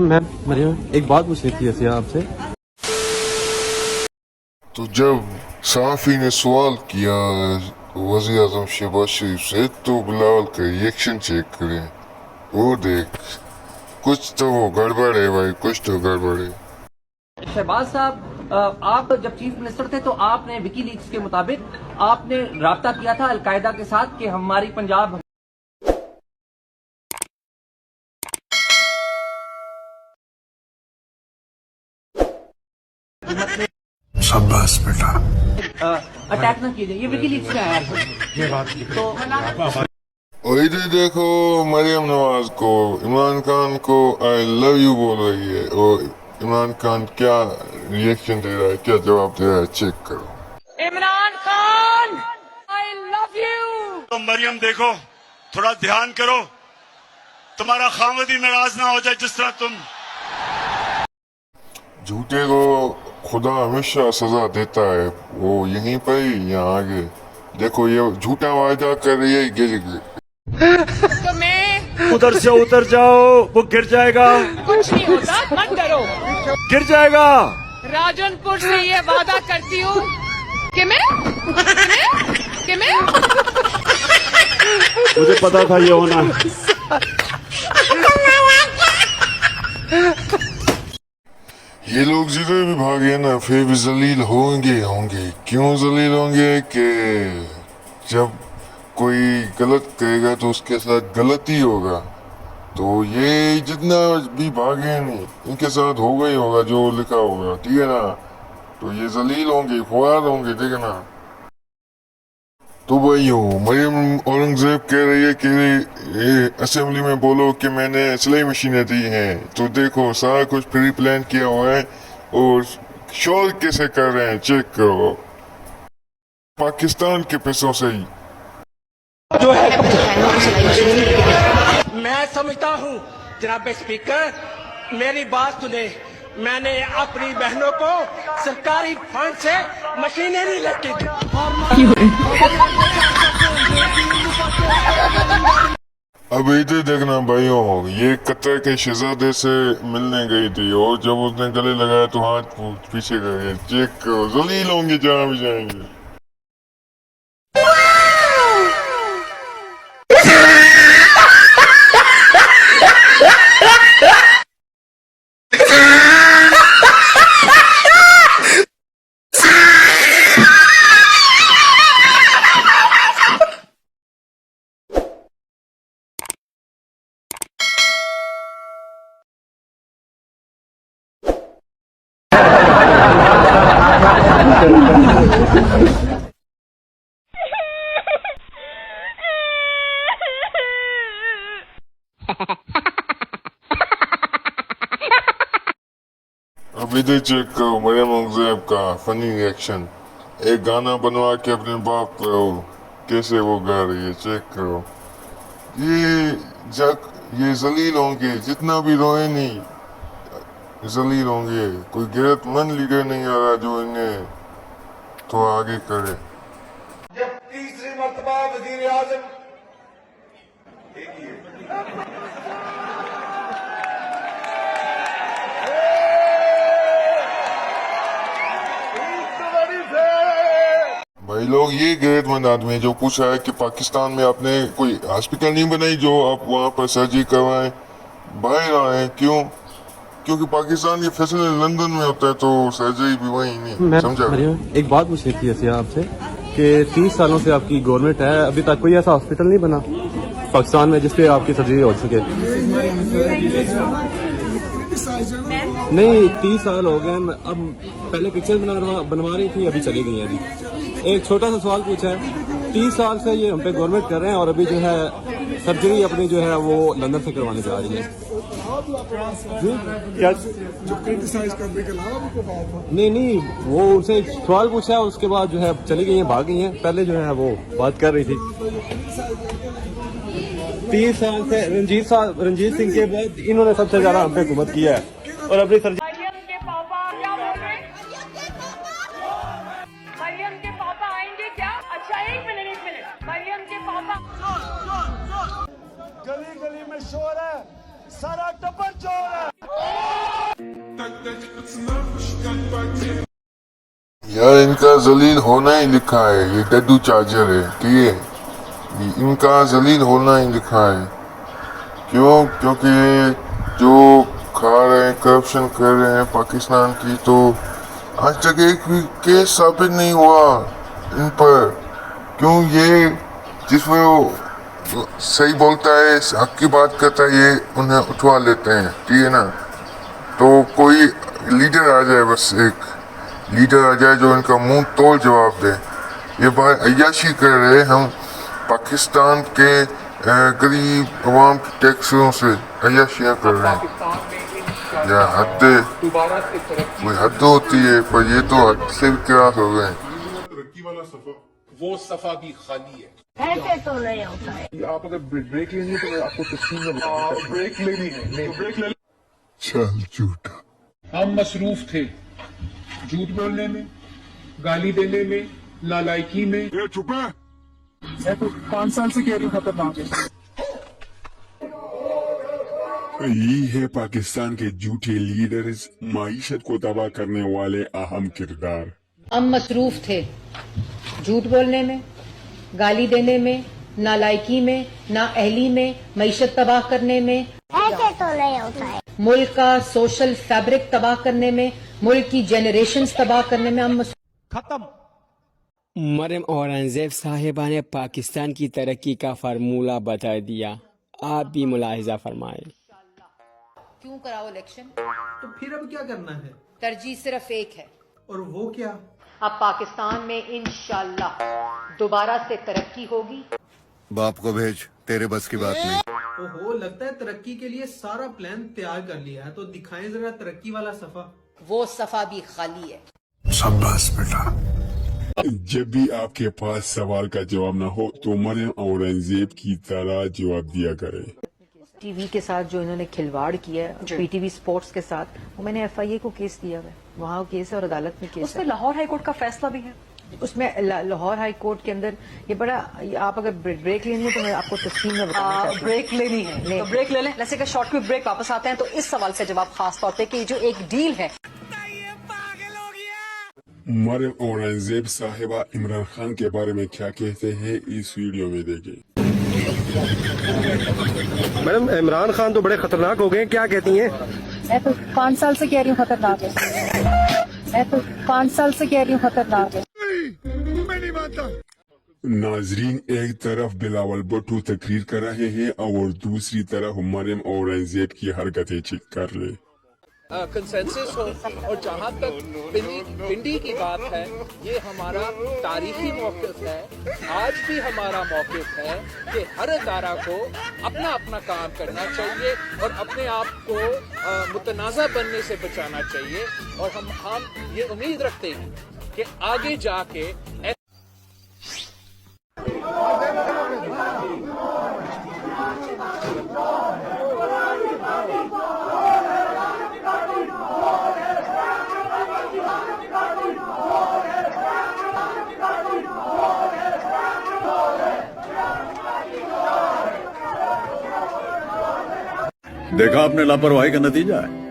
Ma'am Maryam, एक बात पूछनी थी ऐसे आपसे। तो जब सहाफ़ी ने सवाल किया वज़ीर आज़म शहबाज शरीफ से, तो बिलावल का रिएक्शन चेक करें। वो देख, कुछ तो वो गड़बड़ है भाई, कुछ तो गड़बड़ है। शहबाज साहब, आप जब चीफ मिनिस्टर थे तो आपने विकीलीक्स के मुताबिक आपने राब्ता किया था अलकायदा के साथ कि हमारी पंजाब शाबाश बेटा। अटैक ना कीजिए। ये विकीलीक्स में आया है। ये बात और इधर देखो, मरियम नवाज को इमरान खान को आई लव यू बोल रही है, और इमरान खान क्या रिएक्शन दे रहा है, क्या जवाब दे रहा है, चेक करो। Imran Khan, I love you. तो मरियम देखो, थोड़ा ध्यान करो, तुम्हारा खामद ही नाराज ना हो जाए जिस तरह तुम। झूठे को खुदा हमेशा सजा देता है, वो यहीं पर ही यहाँ आगे देखो, ये झूठा वायदा कर रही है, गिर गई। तो मैं उधर से उतर जाओ, वो गिर जाएगा। कुछ नहीं होता, मत डरो। गिर जाएगा। राजनपुर से ये वादा करती हूँ कि मैं मुझे पता था ये होना। ये लोग जिधर भी भागे ना, फिर भी जलील होंगे। क्यों जलील होंगे? कि जब कोई गलत करेगा तो उसके साथ गलत ही होगा। तो ये जितना भी भागे नहीं, इनके साथ होगा ही होगा जो लिखा होगा, ठीक है ना। तो ये जलील होंगे, खुआर होंगे, ठीक है ना। तो भाइयों, मरियम औरंगजेब कह रही है कि ये असेंबली में बोलो कि मैंने सिलाई मशीनें दी हैं। तो देखो, सारा कुछ प्री प्लान किया हुआ है, और शोर कैसे कर रहे हैं, चेक करो। पाकिस्तान के पैसों से ही। मैं समझता हूँ जनाब स्पीकर, मेरी बात सुने। मैंने अपनी बहनों को सरकारी फंड से मशीनें नहीं लेके दी। अब इधर देखना भाइयों, ये कतर के शहजादे से मिलने गई थी, और जब उसने गले लगाया तो हाथ पीछे कर गए। चेक करो, जलील होंगे जहाँ भी जाएंगे। अब इधर चेक करो मरियम औरंगजेब का फनी रिएक्शन। एक गाना बनवा के अपने बाप को कैसे वो गा रही है, चेक करो। ये जलील होंगे, जितना भी रोए नहीं, जलील होंगे। कोई गैरतमंद लीडर नहीं आ रहा जो इन्हें तो आगे करे। जब तीसरी मर्तबा वजीर आजम भाई लोग, ये गैरतमंद आदमी है जो पूछ रहा है कि पाकिस्तान में आपने कोई हॉस्पिटल नहीं बनाई जो आप वहाँ पर सर्जरी करवाएं, बाहर आए। क्यों? क्योंकि पाकिस्तान के फैसले लंदन में होता है, तो सर्जरी भी वहीं नहीं। समझा? मरियम, एक बात पूछनी थी ऐसे आपसे कि 30 सालों से आपकी गवर्नमेंट है, अभी तक कोई ऐसा हॉस्पिटल नहीं बना पाकिस्तान में जिसपे आपकी सर्जरी हो सके। नहीं, 30 साल हो गए। अब पहले पिक्चर बनवा रही थी, अभी चली गई है। अभी एक छोटा सा सवाल पूछा है, 30 साल से ये हम पे गवर्नमेंट कर रहे हैं, और अभी जो है सर्जरी अपनी जो है वो लंदन से करवाने जा रही है। क्या क्रिटिसाइज करने के अलावा नहीं, वो उनसे सवाल पूछा है, उसके बाद जो है चली गई हैं, भाग गई हैं। पहले जो है वो बात कर रही थी। 30 साल से रंजीत सिंह के बाद इन्होंने सबसे ज्यादा हम पे हुकूमत किया है, और अपनी सर्जरी मरियम के पापा क्या बोल रहे हैं? मरियम के पापा आएंगे क्या? अच्छा, एक मिनट। मरियम के पापा में शोर है, सारा टब्बर चोर है। यार इनका जलील होना ही लिखा है, ये डड्डू चार्जर है, ठीक है, ये इनका जलील होना ही लिखा है। क्यों? क्योंकि जो खा रहे हैं, करप्शन कर रहे हैं पाकिस्तान की, तो आज तक एक भी केस साबित नहीं हुआ इन पर। क्यों? ये जिसमें वो सही बोलता है, हक की बात करता है, ये उन्हें उठवा लेते हैं, ठीक है ना। तो कोई लीडर आ जाए, बस एक लीडर आ जाए जो इनका मुंह तोड़ जवाब दे। ये बात अय्याशी कर रहे, हम पाकिस्तान के गरीब अवाम की टैक्सों से अय्याशियाँ कर रहे हैं। या हद, कोई हद होती है, पर ये तो हद से भी क्रॉस हो गए। तरक्की वाला सफा, वो सफा भी खाली है। ऐसे तो नहीं होता है। आप अगर ब्रेक लेंगे तो मैं आपको तस्वीर में बताऊंगा। ब्रेक लेनी है, नहीं ब्रेक ले। चल झूठा। हम मसरूफ थे झूठ बोलने में, गाली देने में, नालायकी में। ये चुप है। मैं तो 5 साल से कह रही हूँ खतरनाक है। यही है पाकिस्तान के झूठे लीडर्स, माईशत को तबाह करने वाले अहम किरदार। हम मसरूफ थे झूठ बोलने में, गाली देने में, नालायकी में, नाअहली में, मईशत तबाह करने में। ऐसे तो नहीं होता है। मुल्क का सोशल फैब्रिक तबाह करने में, मुल्क की जनरेशंस तबाह करने में हम खत्म। मरियम औरंगजेब साहिबा ने पाकिस्तान की तरक्की का फार्मूला बता दिया, आप भी मुलाहिजा फरमाए। क्यों कराओ इलेक्शन? तो फिर अब क्या करना है? तरजीह सिर्फ एक है, और वो क्या? अब पाकिस्तान में इंशाल्लाह दोबारा से तरक्की होगी। बाप को भेज, तेरे बस की बात नहीं। ओहो, लगता है तरक्की के लिए सारा प्लान तैयार कर लिया है, तो दिखाएं जरा तरक्की वाला सफा। वो सफा भी खाली है। शाबाश बेटा। जब भी आपके पास सवाल का जवाब ना हो तो मरियम औरंगजेब की तरह जवाब दिया करे। टीवी के साथ जो इन्होंने खिलवाड़ किया है, पीटीवी स्पोर्ट्स के साथ, वो मैंने एफआईए को केस दिया है, वहाँ केस है और अदालत में केस है। उसमें लाहौर हाई कोर्ट का फैसला भी है। उसमें लाहौर हाई कोर्ट के अंदर ये बड़ा, आप अगर ब्रेक लेंगे तो मैं आपको तस्वीर में बताऊंगा। ब्रेक लेनी है तो ब्रेक ले लें। जैसे कि शॉर्ट क्विक ब्रेक वापस आते हैं तो इस सवाल से जवाब खास तौर पे कि जो एक डील है। मरियम औरंगजेब साहिबा इमरान खान के बारे में क्या कहते हैं, इस वीडियो में देखें। मैडम, इमरान खान तो बड़े खतरनाक हो गए, क्या कहती हैं? मैं तो 5 साल से कह रही हूँ खतरनाक है। मैं तो 5 साल से कह रही हूँ खतरनाक है। मैं नहीं मानता। नाजरीन, एक तरफ बिलावल भुट्टो तकरीर कर रहे हैं और दूसरी तरफ मरियम औरंगजेब की हरकतें चेक कर ले। कंसेंसस हो। और जहाँ तक पिंडी की बात है, ये हमारा तारीखी मौक़िफ़ है। आज भी हमारा मौक़िफ़ है कि हर अदारा को अपना अपना काम करना चाहिए और अपने आप को मुतनाज़ा बनने से बचाना चाहिए। और हम ये उम्मीद रखते हैं कि आगे जाके देखा आपने लापरवाही का नतीजा है।